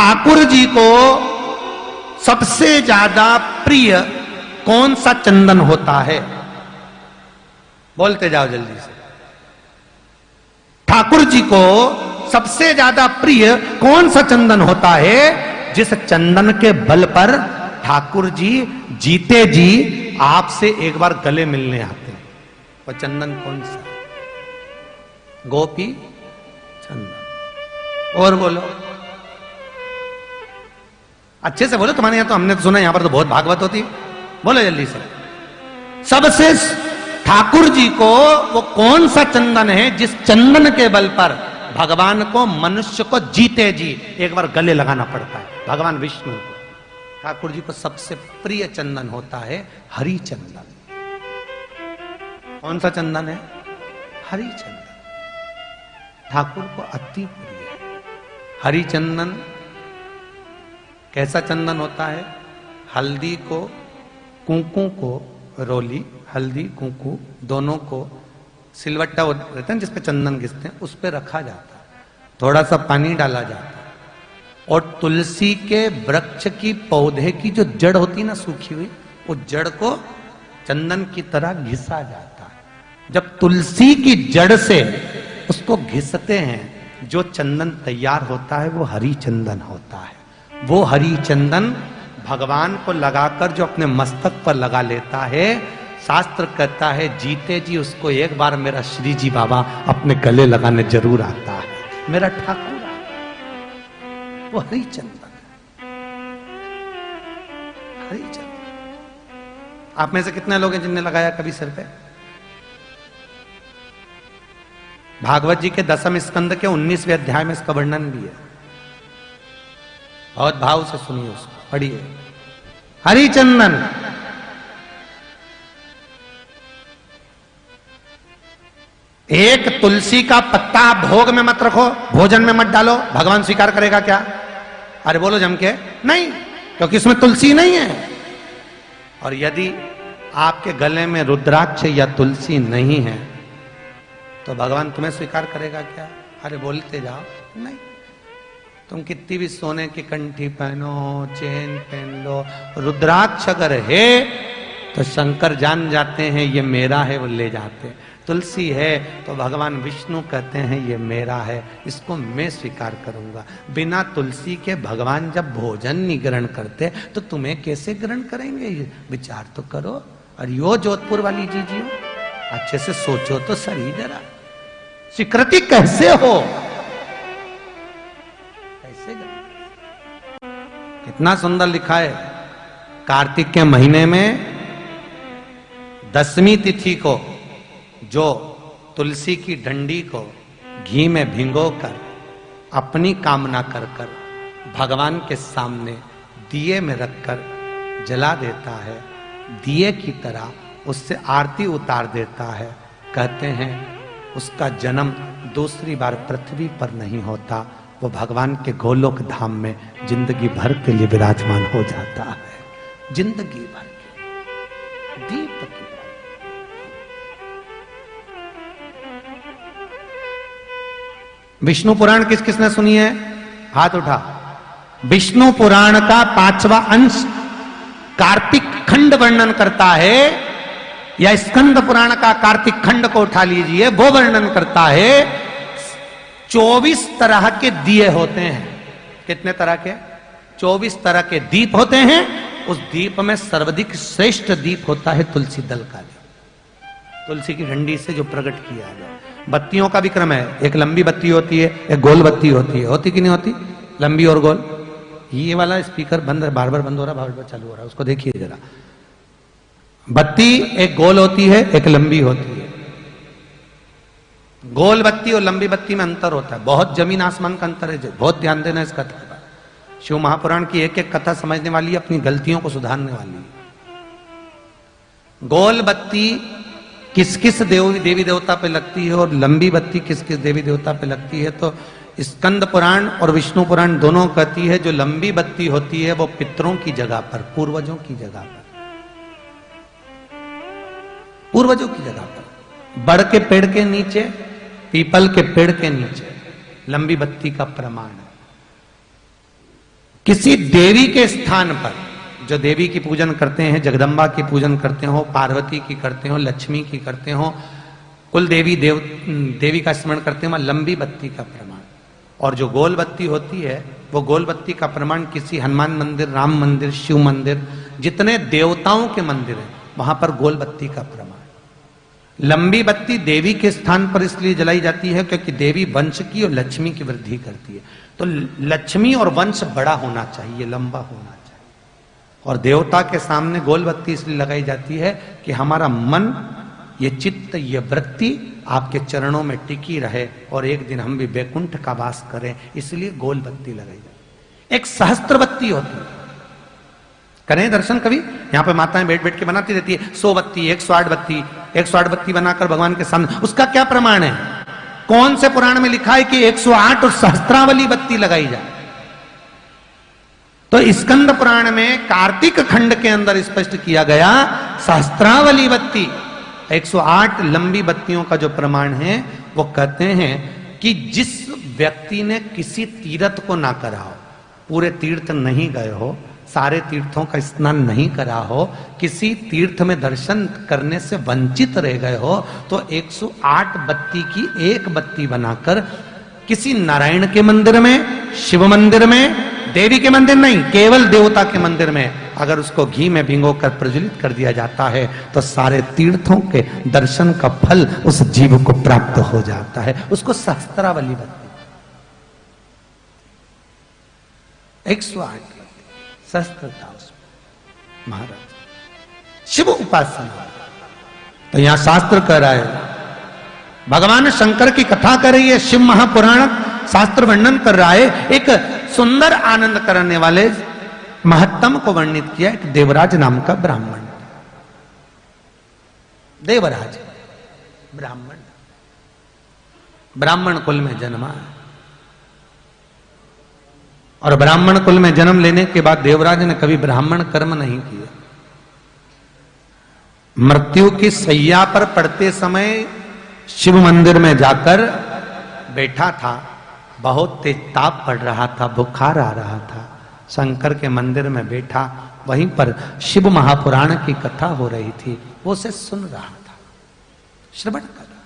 ठाकुर जी को सबसे ज्यादा प्रिय कौन सा चंदन होता है? बोलते जाओ जल्दी से। ठाकुर जी को सबसे ज्यादा प्रिय कौन सा चंदन होता है जिस चंदन के बल पर ठाकुर जी जीते जी आपसे एक बार गले मिलने आते हैं? वो चंदन कौन सा? गोपी चंदन। और बोलो, अच्छे से बोलो, तुम्हारे यहां तो हमने तो सुना, यहां पर तो बहुत भागवत होती। बोलो जल्दी से। सबसे ठाकुर जी को वो कौन सा चंदन है जिस चंदन के बल पर भगवान को, मनुष्य को जीते जी एक बार गले लगाना पड़ता है? भगवान विष्णु को, ठाकुर जी को सबसे प्रिय चंदन होता है हरि चंदन। कौन सा चंदन है? हरि चंदन। ठाकुर को अति प्रिय है हरि चंदन। कैसा चंदन होता है? हल्दी को, कुंकू को, रोली, हल्दी कुंकू दोनों को सिलवट्टा रहता है जिस पे चंदन घिसते हैं, उस पे रखा जाता है, थोड़ा सा पानी डाला जाता है और तुलसी के वृक्ष की, पौधे की जो जड़ होती ना सूखी हुई, उस जड़ को चंदन की तरह घिसा जाता है। जब तुलसी की जड़ से उसको घिसते हैं, जो चंदन तैयार होता है वो हरि चंदन होता है। वो हरि चंदन भगवान को लगाकर जो अपने मस्तक पर लगा लेता है, शास्त्र कहता है जीते जी उसको एक बार मेरा श्री जी बाबा अपने गले लगाने जरूर आता है, मेरा ठाकुर वो हरि चंदन। हरि चंदन। आप में से कितने लोग हैं जिनने लगाया कभी सिर पे? भागवत जी के 10वें स्कंद के 19वें अध्याय में इसका वर्णन भी है। बहुत भाव से सुनिए उसको, पढ़िए। हरि चंदन। एक तुलसी का पत्ता भोग में मत रखो, भोजन में मत डालो, भगवान स्वीकार करेगा क्या? अरे बोलो जम के, नहीं, क्योंकि इसमें तुलसी नहीं है। और यदि आपके गले में रुद्राक्ष या तुलसी नहीं है तो भगवान तुम्हें स्वीकार करेगा क्या? अरे बोलते जाओ, नहीं। तुम कितनी भी सोने की कंठी पहनो, चेन पहन लो, रुद्राक्ष अगर है तो शंकर जान जाते हैं ये मेरा है, वो ले जाते हैं। तुलसी है तो भगवान विष्णु कहते हैं ये मेरा है, इसको मैं स्वीकार करूंगा। बिना तुलसी के भगवान जब भोजन नहीं ग्रहण करते तो तुम्हें कैसे ग्रहण करेंगे? ये विचार तो करो। और यो जोधपुर वाली जीजियो, अच्छे से सोचो तो सही जरा, स्वीकृति कैसे हो? कैसे? कितना सुंदर लिखा है। कार्तिक के महीने में 10वीं तिथि को जो तुलसी की डंडी को घी में भिगोकर अपनी कामना कर कर भगवान के सामने दिए में रखकर जला देता है, दिए की तरह उससे आरती उतार देता है, कहते हैं उसका जन्म दूसरी बार पृथ्वी पर नहीं होता, वो भगवान के गोलोक धाम में जिंदगी भर के लिए विराजमान हो जाता है। जिंदगी भर के दीप की। विष्णु पुराण किस किसने सुनी है? हाथ उठा। विष्णु पुराण का 5वां अंश कार्तिक खंड वर्णन करता है, या स्कंद पुराण का कार्तिक खंड को उठा लीजिए, वो वर्णन करता है 24 तरह के दिए होते हैं। कितने तरह के? 24 तरह के दीप होते हैं। उस दीप में सर्वाधिक श्रेष्ठ दीप होता है तुलसी दल का दीप, तुलसी की डंडी से जो प्रकट किया गया। बत्तियों का भी क्रम है, एक लंबी बत्ती होती है, एक गोल बत्ती होती है। होती कि नहीं होती? लंबी और गोल। ये वाला स्पीकर बंद है, बार बार बंद हो रहा है, बार बार चालू हो रहा है, उसको देखिए जरा। बत्ती एक गोल होती है, एक लंबी होती है। गोल बत्ती और लंबी बत्ती में अंतर होता है, बहुत जमीन आसमान का अंतर है। बहुत ध्यान देना इस कथा पर। शिव महापुराण की एक एक कथा समझने वाली, अपनी गलतियों को सुधारने वाली। गोल बत्ती किस किस देवी देवता पे लगती है और लंबी बत्ती किस किस देवी देवता पे लगती है, तो स्कंद पुराण और विष्णु पुराण दोनों कहती है जो लंबी बत्ती होती है वो पितरों की जगह पर, पूर्वजों की जगह पर, पूर्वजों की जगह पर, बड़ के पेड़ के नीचे, पीपल के पेड़ के नीचे लंबी बत्ती का प्रमाण है। किसी देवी के स्थान पर, जो देवी की पूजन करते हैं, जगदम्बा की पूजन करते हो, पार्वती की करते हो, लक्ष्मी की करते हो, कुल देवी का स्मरण करते हो, लंबी बत्ती का प्रमाण। और जो गोल बत्ती होती है, वो गोल बत्ती का प्रमाण किसी हनुमान मंदिर, राम मंदिर, शिव मंदिर, जितने देवताओं के मंदिर हैं वहां पर गोल बत्ती का प्रमाण। लंबी बत्ती देवी के स्थान पर इसलिए जलाई जाती है क्योंकि देवी वंश की और लक्ष्मी की वृद्धि करती है। तो लक्ष्मी और वंश बड़ा होना चाहिए, लंबा होना चाहिए। और देवता के सामने गोल बत्ती इसलिए लगाई जाती है कि हमारा मन, ये चित्त, ये वृत्ति आपके चरणों में टिकी रहे और एक दिन हम भी वैकुंठ का वास करें, इसलिए गोल बत्ती लगाई जाती है। एक सहस्त्र बत्ती होती है, करें दर्शन कभी? यहां पे माताएं बैठ बैठ के बनाती रहती है 100 बत्ती, 108 बत्ती, 108 बत्ती बनाकर भगवान के सामने। उसका क्या प्रमाण है? कौन से पुराण में लिखा है कि 108 और सहस्त्रावली बत्ती लगाई जाए? तो स्कंद पुराण में कार्तिक खंड के अंदर स्पष्ट किया गया, सहस्त्रावली बत्ती 108 लंबी बत्तियों का जो प्रमाण है, वो कहते हैं कि जिस व्यक्ति ने किसी तीर्थ को ना करा हो, पूरे तीर्थ नहीं गए हो, सारे तीर्थों का स्नान नहीं करा हो, किसी तीर्थ में दर्शन करने से वंचित रह गए हो, तो 108 बत्ती की एक बत्ती बनाकर किसी नारायण के मंदिर में, शिव मंदिर में, देवी के मंदिर नहीं, केवल देवता के मंदिर में अगर उसको घी में भिगोकर प्रज्वलित कर दिया जाता है तो सारे तीर्थों के दर्शन का फल उस जीव को प्राप्त हो जाता है। उसको सहस्त्रावली बत्ती, 108 सहस्त्रता उसमें महाराज। शिव उपासना, तो यहां शास्त्र कह रहा है, भगवान शंकर की कथा कर रही है, शिव महापुराण शास्त्र वर्णन कर रहा है। एक सुंदर आनंद करने वाले महत्तम को वर्णित किया, एक देवराज नाम का ब्राह्मण। देवराज ब्राह्मण, ब्राह्मण कुल में जन्मा है। और ब्राह्मण कुल में जन्म लेने के बाद देवराज ने कभी ब्राह्मण कर्म नहीं किया। मृत्यु की सैया पर पड़ते समय शिव मंदिर में जाकर बैठा था, बहुत तेज ताप पड़ रहा था, बुखार आ रहा था, शंकर के मंदिर में बैठा, वहीं पर शिव महापुराण की कथा हो रही थी, वो उसे सुन रहा था, श्रवण कर रहा।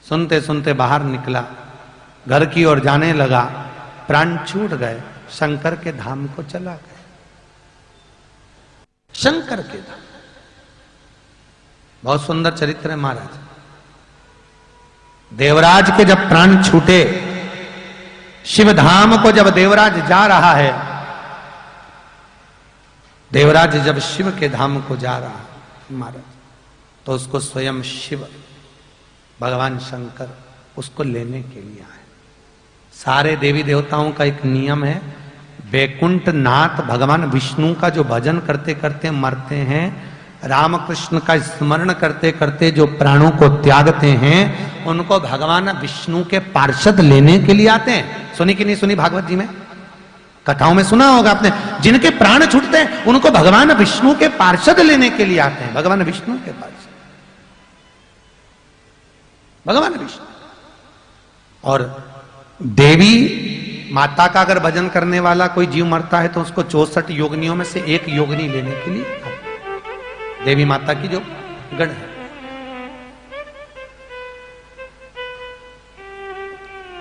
सुनते सुनते बाहर निकला, घर की ओर जाने लगा, प्राण छूट गए, शंकर के धाम को चला गए। शंकर के धाम, बहुत सुंदर चरित्र है महाराज। देवराज के जब प्राण छूटे, शिव धाम को जब देवराज जा रहा है, देवराज जब शिव के धाम को जा रहा है महाराज, तो उसको स्वयं शिव भगवान शंकर उसको लेने के लिए आए। सारे देवी देवताओं का एक नियम है, वैकुंठ नाथ भगवान विष्णु का जो भजन करते करते मरते हैं, रामकृष्ण का स्मरण करते करते जो प्राणों को त्यागते हैं, उनको भगवान विष्णु के पार्षद लेने के लिए आते हैं। सुनी कि नहीं सुनी भागवत जी में, कथाओं में सुना होगा आपने, जिनके प्राण छूटते हैं उनको भगवान विष्णु के पार्षद लेने के लिए आते हैं। भगवान विष्णु के पार्षद, भगवान विष्णु। और देवी माता का अगर भजन करने वाला कोई जीव मरता है तो उसको 64 योगिनियों में से एक योगिनी लेने के लिए आते हैं। देवी माता की जो गण है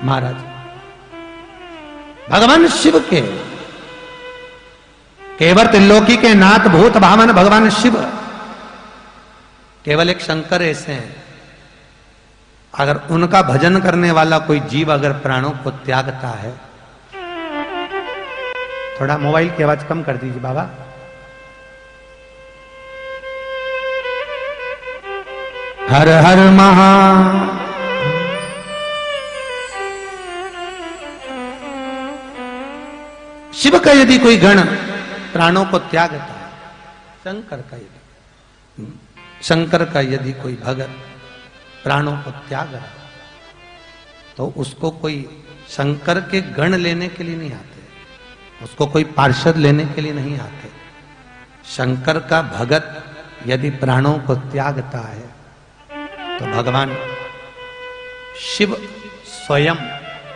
महाराज, भगवान शिव के केवल त्रिलोकी के नाथ भूत भावन भगवान शिव, केवल एक शंकर ऐसे हैं, अगर उनका भजन करने वाला कोई जीव अगर प्राणों को त्यागता है, थोड़ा मोबाइल की आवाज कम कर दीजिए बाबा, हर हर महा, शिव का यदि कोई गण प्राणों को त्यागता है, शंकर का यदि कोई भगत प्राणों को त्याग रहा, तो उसको कोई शंकर के गण लेने के लिए नहीं आते, उसको कोई पार्षद लेने के लिए नहीं आते। शंकर का भगत यदि प्राणों को त्यागता है तो भगवान शिव स्वयं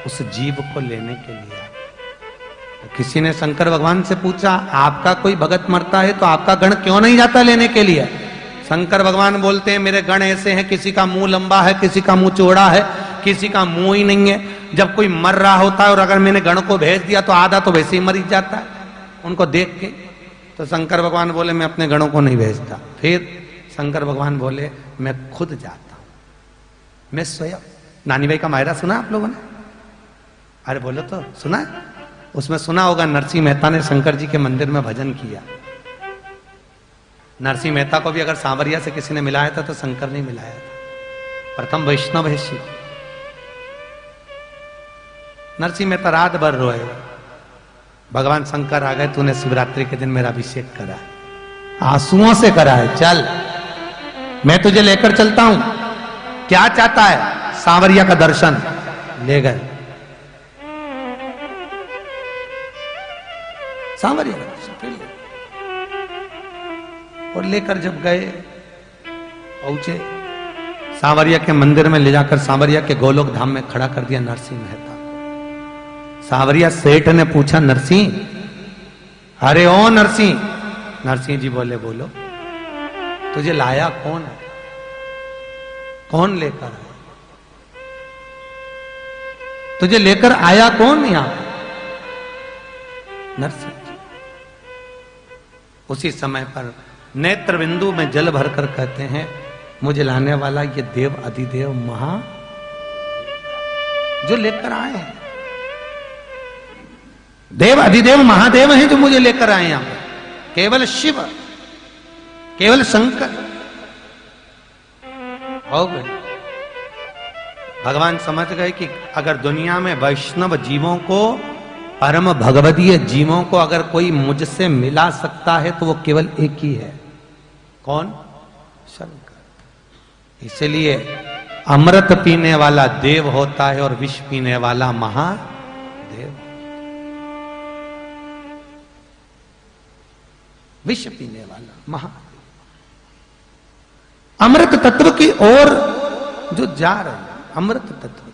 उस जीव को लेने के लिए आते। किसी ने शंकर भगवान से पूछा, आपका कोई भगत मरता है तो आपका गण क्यों नहीं जाता लेने के लिए? शंकर भगवान बोलते हैं, मेरे गण ऐसे हैं, किसी का मुंह लंबा है, किसी का मुंह चौड़ा है, किसी का मुंह ही नहीं है। जब कोई मर रहा होता है और अगर मैंने गण को भेज दिया तो आधा तो वैसे ही मर जाता है उनको देख के। तो शंकर भगवान बोले, मैं अपने गणों को नहीं भेजता। फिर शंकर भगवान बोले, मैं खुद जाता हूं, मैं स्वयं। नानी भाई का मायरा सुना आप लोगों ने? अरे बोलो तो, सुना है? उसमें सुना होगा नरसिंह मेहता ने शंकर जी के मंदिर में भजन किया। नरसिंह मेहता को भी अगर सांवरिया से किसी ने मिलाया था तो शंकर ने मिलाया था। प्रथम वैष्णव है शिव। नरसिंह मेहता रात भर रोए, भगवान शंकर आ गए, तूने शिवरात्रि के दिन मेरा अभिषेक करा है, आंसुओं से करा है, चल मैं तुझे लेकर चलता हूं। क्या चाहता है? सांवरिया का दर्शन। ले गए सांवरिया का दर्शन और लेकर जब गए, पहुंचे सांवरिया के मंदिर में, ले जाकर सांवरिया के गोलोक धाम में खड़ा कर दिया नरसिंह मेहता को। सांवरिया सेठ ने पूछा, नरसिंह, अरे ओ नरसिंह। नरसिंह जी बोले, बोलो, तुझे लाया कौन है? कौन लेकर आया? तुझे लेकर आया कौन यहां पर? नरसिंह जी। उसी समय पर नेत्र बिंदु में जल भरकर कहते हैं, मुझे लाने वाला ये देव अधिदेव महा जो लेकर आए हैं, देव अधिदेव महादेव हैं जो मुझे लेकर आए यहां पर। केवल शिव, केवल शंकर हो गए। भगवान समझ गए कि अगर दुनिया में वैष्णव जीवों को, परम भगवदीय जीवों को अगर कोई मुझसे मिला सकता है तो वो केवल एक ही है। कौन? शंकर। इसलिए अमृत पीने वाला देव होता है और विष पीने वाला महादेव। विष पीने वाला महादेव। अमृत तत्व की ओर जो जा रहे हैं, अमृत तत्व